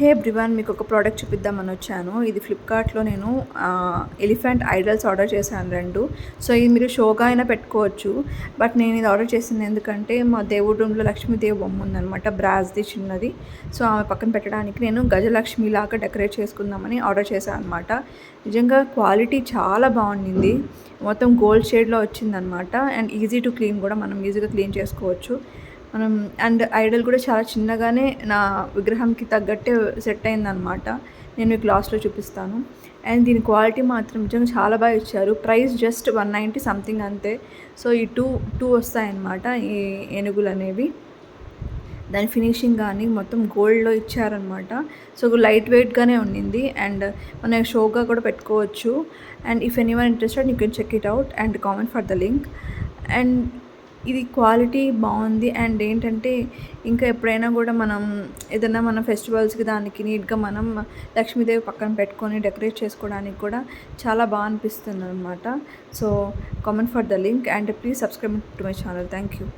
హే everyone, మీకు ఒక product చూపిద్దామని వచ్చాను. ఇది ఫ్లిప్కార్ట్లో నేను ఎలిఫెంట్ ఐడల్స్ ఆర్డర్ చేశాను 2. సో ఇది మీరు షోగా అయినా పెట్టుకోవచ్చు. బట్ నేను ఇది ఆర్డర్ చేసింది ఎందుకంటే మా దేవుడి రూమ్లో లక్ష్మీదేవి బొమ్మ ఉందనమాట, బ్రాస్ది చిన్నది. సో ఆమె పక్కన పెట్టడానికి నేను గజలక్ష్మి లాగా డెకరేట్ చేసుకుందామని ఆర్డర్ చేశాను అనమాట. నిజంగా క్వాలిటీ చాలా బాగుండింది. మొత్తం గోల్డ్ షేడ్లో వచ్చిందనమాట. అండ్ ఈజీ టు క్లీన్ కూడా, మనం ఈజీగా క్లీన్ చేసుకోవచ్చు. అండ్ ఐడల్ కూడా చాలా చిన్నగానే నా విగ్రహంకి తగ్గట్టే సెట్ అయిందనమాట. నేను మీకు లాస్ట్లో చూపిస్తాను. అండ్ దీని క్వాలిటీ మాత్రం నిజంగా చాలా బాగా ఇచ్చారు. ప్రైస్ జస్ట్ 190 సంథింగ్ అంతే. సో ఈ టూ వస్తాయన్నమాట ఈ ఏనుగులు అనేవి. దాని ఫినిషింగ్ కానీ మొత్తం గోల్డ్లో ఇచ్చారనమాట. సో లైట్ వెయిట్గానే ఉండింది. అండ్ మనం షోగా కూడా పెట్టుకోవచ్చు. And if anyone interested you can check it out and comment for the link. And ఇది క్వాలిటీ బాగుంది. అండ్ ఏంటంటే ఇంకా ఎప్పుడైనా కూడా మనం ఏదైనా మన ఫెస్టివల్స్కి దానికి నీట్గా మనం లక్ష్మీదేవి పక్కన పెట్టుకొని డెకరేట్ చేసుకోవడానికి కూడా చాలా బాగా అనిపిస్తుంది అనమాట. So comment for the link and please subscribe to my channel. Thank you.